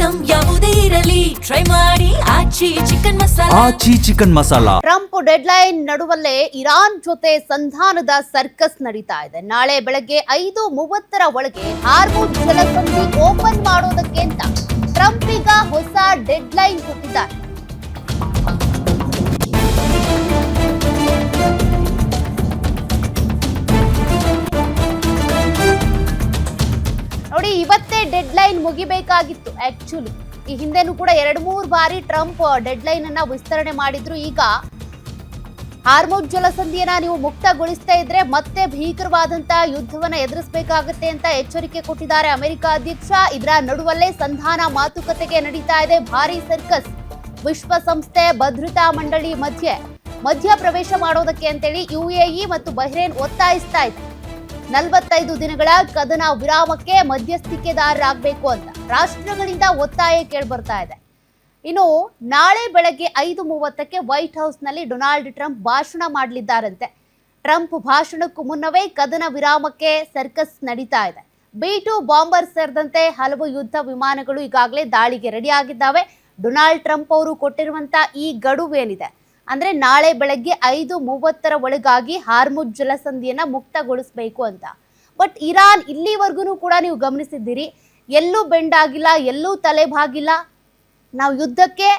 Item ಯಾವುದೇ ಇರಲಿ try ಮಾಡಿ Aachi chicken masala. Trump deadline ನಡುವಲ್ಲೇ ಇರಾನ್ ಜೊತೆ ಸಂಧಾನದ ಸರ್ಕಸ್ ನಡೀತಾ ಇದೆ. ನಾಳೆ ಬೆಳಗ್ಗೆ 5:30 ಒಳಗೆ ಹಾರ್ಮುಜ್ ಜಲಸಂಧಿ ಓಪನ್ ಮಾಡೋದಕ್ಕೆ ಅಂತ ಟ್ರಂಪ್ ಈಗ ಹೊಸ ಡೆಡ್ಲೈನ್ ಕೊಟ್ಟಿದ್ದಾರೆ. ನೋಡಿ, ಇವತ್ತೇ ಡೆಡ್ಲೈನ್ ಮುಗಿಬೇಕಾಗಿತ್ತು. ಆಕ್ಚುಲಿ ಈ ಹಿಂದೆನೂ ಕೂಡ 2-3 ಬಾರಿ ಟ್ರಂಪ್ ಡೆಡ್ಲೈನ್ ಅನ್ನ ವಿಸ್ತರಣೆ ಮಾಡಿದ್ರು. ಈಗ ಹಾರ್ಮುಜ್ ಜಲಸಂಧಿಯನ್ನ ನೀವು ಮುಕ್ತಗೊಳಿಸ್ತಾ ಇದ್ರೆ ಮತ್ತೆ ಭೀಕರವಾದಂತಹ ಯುದ್ಧವನ್ನ ಎದುರಿಸಬೇಕಾಗುತ್ತೆ ಅಂತ ಎಚ್ಚರಿಕೆ ಕೊಟ್ಟಿದ್ದಾರೆ ಅಮೆರಿಕ ಅಧ್ಯಕ್ಷ. ಇದರ ನಡುವಲ್ಲೇ ಸಂಧಾನ ಮಾತುಕತೆಗೆ ನಡೀತಾ ಇದೆ ಭಾರಿ ಸರ್ಕಸ್. ವಿಶ್ವಸಂಸ್ಥೆ ಭದ್ರತಾ ಮಂಡಳಿ ಮಧ್ಯ ಪ್ರವೇಶ ಮಾಡೋದಕ್ಕೆ ಅಂತೇಳಿ UAE ಮತ್ತು ಬಹ್ರೇನ್ ಒತ್ತಾಯಿಸ್ತಾ ಇದೆ. 45 ದಿನಗಳ ಕದನ ವಿರಾಮಕ್ಕೆ ಮಧ್ಯಸ್ಥಿಕೆದಾರರಾಗಬೇಕು ಅಂತ ರಾಷ್ಟ್ರಗಳಿಂದ ಒತ್ತಾಯ ಕೇಳಿಬರ್ತಾ ಇದೆ. ಇನ್ನು ನಾಳೆ ಬೆಳಗ್ಗೆ 5:30ಕ್ಕೆ ವೈಟ್ ಹೌಸ್ ನಲ್ಲಿ ಡೊನಾಲ್ಡ್ ಟ್ರಂಪ್ ಭಾಷಣ ಮಾಡಲಿದ್ದಾರಂತೆ. ಟ್ರಂಪ್ ಭಾಷಣಕ್ಕೂ ಮುನ್ನವೇ ಕದನ ವಿರಾಮಕ್ಕೆ ಸರ್ಕಸ್ ನಡೀತಾ ಇದೆ. B-2 ಬಾಂಬರ್ ಸೇರಿದಂತೆ ಹಲವು ಯುದ್ಧ ವಿಮಾನಗಳು ಈಗಾಗಲೇ ದಾಳಿಗೆ ರೆಡಿ ಆಗಿದ್ದಾವೆ. ಡೊನಾಲ್ಡ್ ಟ್ರಂಪ್ ಅವರು ಕೊಟ್ಟಿರುವಂತಹ ಈ ಗಡುವೇನಿದೆ ಅಂದ್ರೆ ನಾಳೆ ಬೆಳಗ್ಗೆ 5:30 ಒಳಗಾಗಿ ಹಾರ್ಮುಜ್ ಜಲಸಂಧಿಯನ್ನ ಮುಕ್ತಗೊಳಿಸಬೇಕು ಅಂತ. ಬಟ್ ಇರಾನ್ ಇಲ್ಲಿವರೆಗೂ ಕೂಡ ನೀವು ಗಮನಿಸಿದ್ದೀರಿ, ಎಲ್ಲೂ ಬೆಂಡ್ ಆಗಿಲ್ಲ, ಎಲ್ಲೂ ತಲೆ ಬಾಗಿಲ್ಲ. ನಾವು ಯುದ್ಧಕ್ಕೆ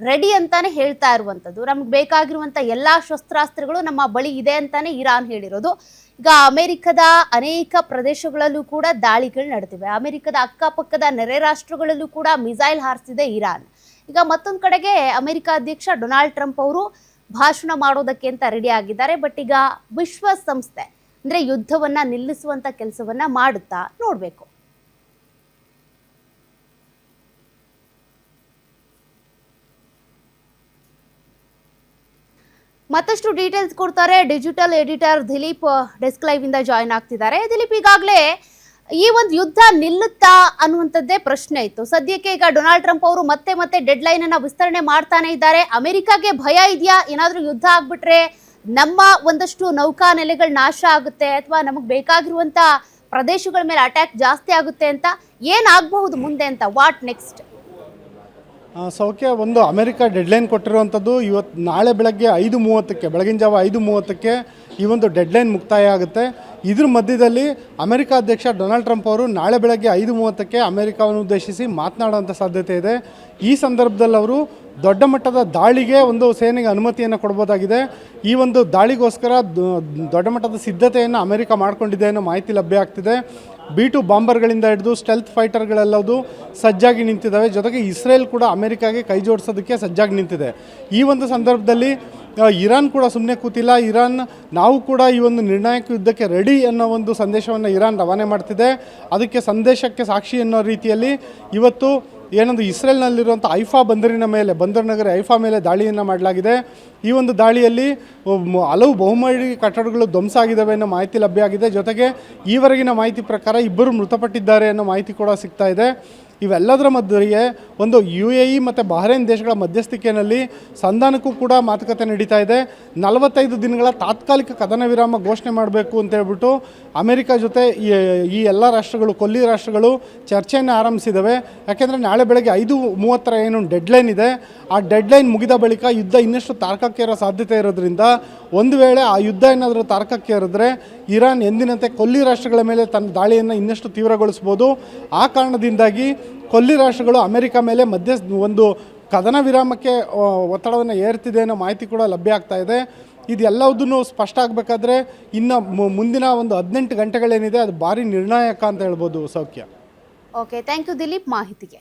ರೆಡಿ ಅಂತಾನೆ ಹೇಳ್ತಾ ಇರುವಂಥದ್ದು. ನಮ್ಗೆ ಬೇಕಾಗಿರುವಂಥ ಎಲ್ಲಾ ಶಸ್ತ್ರಾಸ್ತ್ರಗಳು ನಮ್ಮ ಬಳಿ ಇದೆ ಅಂತಾನೆ ಇರಾನ್ ಹೇಳಿರೋದು. ಈಗ ಅಮೆರಿಕದ ಅನೇಕ ಪ್ರದೇಶಗಳಲ್ಲೂ ಕೂಡ ದಾಳಿಗಳು ನಡೆದಿವೆ. ಅಮೆರಿಕದ ಅಕ್ಕಪಕ್ಕದ ನೆರೆ ರಾಷ್ಟ್ರಗಳಲ್ಲೂ ಕೂಡ ಮಿಸೈಲ್ ಹಾರಿಸಿದೆ ಇರಾನ್. ಈಗ ಮತ್ತೊಂದು ಕಡೆಗೆ ಅಮೆರಿಕ ಅಧ್ಯಕ್ಷ ಡೊನಾಲ್ಡ್ ಟ್ರಂಪ್ ಅವರು ಭಾಷಣ ಮಾಡೋದಕ್ಕೆ ಅಂತ ರೆಡಿ ಆಗಿದ್ದಾರೆ. ಬಟ್ ಈಗ ವಿಶ್ವಸಂಸ್ಥೆ ಅಂದ್ರೆ ಯುದ್ಧವನ್ನ ನಿಲ್ಲಿಸುವಂತ ಕೆಲಸವನ್ನ ಮಾಡುತ್ತಾ ನೋಡ್ಬೇಕು. ಮತ್ತಷ್ಟು ಡೀಟೇಲ್ಸ್ ಕೊಡ್ತಾರೆ digital editor Dileep. Desk live ಇಂದ ಜಾಯಿನ್ ಆಗ್ತಿದ್ದಾರೆ. ದಿಲೀಪ್, ಈಗಾಗಲೇ ಈ ಒಂದು ಯುದ್ಧ ನಿಲ್ಲುತ್ತಾ ಅನ್ನುವಂಥದ್ದೇ ಪ್ರಶ್ನೆ ಇತ್ತು. ಸದ್ಯಕ್ಕೆ ಈಗ ಡೊನಾಲ್ಡ್ ಟ್ರಂಪ್ ಅವರು ಮತ್ತೆ ಡೆಡ್ ಲೈನ್ ಅನ್ನ ವಿಸ್ತರಣೆ ಮಾಡ್ತಾನೆ ಇದ್ದಾರೆ. ಅಮೆರಿಕಾಗೆ ಭಯ ಇದೆಯಾ, ಏನಾದ್ರೂ ಯುದ್ಧ ಆಗ್ಬಿಟ್ರೆ ನಮ್ಮ ಒಂದಷ್ಟು ನೌಕಾ ನೆಲೆಗಳು ನಾಶ ಆಗುತ್ತೆ ಅಥವಾ ನಮಗೆ ಬೇಕಾಗಿರುವಂತ ಪ್ರದೇಶಗಳ ಮೇಲೆ ಅಟ್ಯಾಕ್ ಜಾಸ್ತಿ ಆಗುತ್ತೆ ಅಂತ, ಏನಾಗಬಹುದು ಮುಂದೆ ಅಂತ, ವಾಟ್ ನೆಕ್ಸ್ಟ್? ಸೌಖ್ಯ, ಒಂದು ಅಮೆರಿಕ ಡೆಡ್ಲೈನ್ ಕೊಟ್ಟಿರುವಂಥದ್ದು ನಾಳೆ ಬೆಳಗ್ಗೆ 5:30ಕ್ಕೆ, ಬೆಳಗಿನ ಜಾವ 5:30ಕ್ಕೆ ಈ ಒಂದು ಡೆಡ್ಲೈನ್ ಮುಕ್ತಾಯ ಆಗುತ್ತೆ. ಇದ್ರ ಮಧ್ಯದಲ್ಲಿ ಅಮೆರಿಕ ಅಧ್ಯಕ್ಷ ಡೊನಾಲ್ಡ್ ಟ್ರಂಪ್ ಅವರು ನಾಳೆ ಬೆಳಗ್ಗೆ 5:30ಕ್ಕೆ ಅಮೆರಿಕವನ್ನು ಉದ್ದೇಶಿಸಿ ಮಾತನಾಡುವಂಥ ಸಾಧ್ಯತೆ ಇದೆ. ಈ ಸಂದರ್ಭದಲ್ಲಿ ಅವರು ದೊಡ್ಡ ಮಟ್ಟದ ದಾಳಿಗೆ ಒಂದು ಸೇನೆಗೆ ಅನುಮತಿಯನ್ನು ಕೊಡ್ಬೋದಾಗಿದೆ. ಈ ಒಂದು ದಾಳಿಗೋಸ್ಕರ ದೊಡ್ಡ ಮಟ್ಟದ ಸಿದ್ಧತೆಯನ್ನು ಅಮೆರಿಕ ಮಾಡಿಕೊಂಡಿದೆ ಅನ್ನೋ ಮಾಹಿತಿ ಲಭ್ಯ ಆಗ್ತಿದೆ. B-2 ಬಾಂಬರ್ಗಳಿಂದ ಹಿಡಿದು ಸ್ಟೆಲ್ತ್ ಫೈಟರ್ಗಳೆಲ್ಲದು ಸಜ್ಜಾಗಿ ನಿಂತಿದ್ದಾವೆ. ಜೊತೆಗೆ ಇಸ್ರೇಲ್ ಕೂಡ ಅಮೆರಿಕಾಗೆ ಕೈ ಜೋಡಿಸೋದಕ್ಕೆ ಸಜ್ಜಾಗಿ ನಿಂತಿದೆ. ಈ ಒಂದು ಸಂದರ್ಭದಲ್ಲಿ ಇರಾನ್ ಕೂಡ ಸುಮ್ಮನೆ ಕೂತಿಲ್ಲ. ನಾವು ಕೂಡ ಈ ಒಂದು ನಿರ್ಣಾಯಕ ಯುದ್ಧಕ್ಕೆ ರೆಡಿ ಅನ್ನೋ ಒಂದು ಸಂದೇಶವನ್ನು ಇರಾನ್ ರವಾನೆ ಮಾಡ್ತಿದೆ. ಅದಕ್ಕೆ ಸಂದೇಶಕ್ಕೆ ಸಾಕ್ಷಿ ಅನ್ನೋ ರೀತಿಯಲ್ಲಿ ಇವತ್ತು ಏನೊಂದು ಇಸ್ರೇಲ್ನಲ್ಲಿರುವಂಥ ಬಂದರ್ ನಗರ ಐಫಾ ಮೇಲೆ ದಾಳಿಯನ್ನು ಮಾಡಲಾಗಿದೆ. ಈ ಒಂದು ದಾಳಿಯಲ್ಲಿ ಹಲವು ಬಹುಮಹಡಿ ಕಟ್ಟಡಗಳು ಧ್ವಂಸ ಆಗಿದ್ದಾವೆ ಅನ್ನೋ ಮಾಹಿತಿ ಲಭ್ಯ ಆಗಿದೆ. ಜೊತೆಗೆ ಈವರೆಗಿನ ಮಾಹಿತಿ ಪ್ರಕಾರ 2 ಮೃತಪಟ್ಟಿದ್ದಾರೆ ಅನ್ನೋ ಮಾಹಿತಿ ಕೂಡ ಸಿಗ್ತಾ ಇದೆ. ಇವೆಲ್ಲದರ ಮಧ್ಯೆಯೇ ಒಂದು UAE ಮತ್ತು ಬಹ್ರೇನ್ ದೇಶಗಳ ಮಧ್ಯಸ್ಥಿಕೆಯಲ್ಲಿ ಸಂಧಾನಕ್ಕೂ ಕೂಡ ಮಾತುಕತೆ ನಡೀತಾ ಇದೆ. 45 ದಿನಗಳ ತಾತ್ಕಾಲಿಕ ಕದನ ವಿರಾಮ ಘೋಷಣೆ ಮಾಡಬೇಕು ಅಂತ ಹೇಳ್ಬಿಟ್ಟು ಅಮೆರಿಕ ಜೊತೆ ಈ ಎಲ್ಲ ರಾಷ್ಟ್ರಗಳು, ಕೊಲ್ಲಿ ರಾಷ್ಟ್ರಗಳು ಚರ್ಚೆಯನ್ನು ಆರಂಭಿಸಿದ್ದಾವೆ. ಯಾಕೆಂದರೆ ನಾಳೆ ಬೆಳಗ್ಗೆ 5:30 ಏನು ಡೆಡ್ಲೈನ್ ಇದೆ, ಆ ಡೆಡ್ಲೈನ್ ಮುಗಿದ ಬಳಿಕ ಯುದ್ಧ ಇನ್ನಷ್ಟು ತಾರಕಕ್ಕೇರೋ ಸಾಧ್ಯತೆ ಇರೋದ್ರಿಂದ ಒಂದು ವೇಳೆ ಆ ಯುದ್ಧ ಏನಾದರೂ ತಾರಕಕ್ಕೇರಿದ್ರೆ ಇರಾನ್ ಎಂದಿನಂತೆ ಕೊಲ್ಲಿ ರಾಷ್ಟ್ರಗಳ ಮೇಲೆ ತನ್ನ ದಾಳಿಯನ್ನು ಇನ್ನಷ್ಟು ತೀವ್ರಗೊಳಿಸ್ಬೋದು. ಆ ಕಾರಣದಿಂದಾಗಿ ಕೊಲ್ಲಿ ರಾಷ್ಟ್ರಗಳು ಅಮೆರಿಕ ಮೇಲೆ ಒಂದು ಕದನ ವಿರಾಮಕ್ಕೆ ಒತ್ತಡವನ್ನು ಏರ್ತಿದೆ ಅನ್ನೋ ಮಾಹಿತಿ ಕೂಡ ಲಭ್ಯ ಆಗ್ತಾ ಇದೆ. ಇದೆಲ್ಲದನ್ನು ಸ್ಪಷ್ಟ ಆಗಬೇಕಾದ್ರೆ ಇನ್ನು ಮುಂದಿನ ಒಂದು 18 ಗಂಟೆಗಳೇನಿದೆ ಅದು ಭಾರಿ ನಿರ್ಣಾಯಕ ಅಂತ ಹೇಳ್ಬೋದು. ಸೌಖ್ಯ. ಓಕೆ, ಥ್ಯಾಂಕ್ ಯು ದಿಲೀಪ್ ಮಾಹಿತಿಗೆ.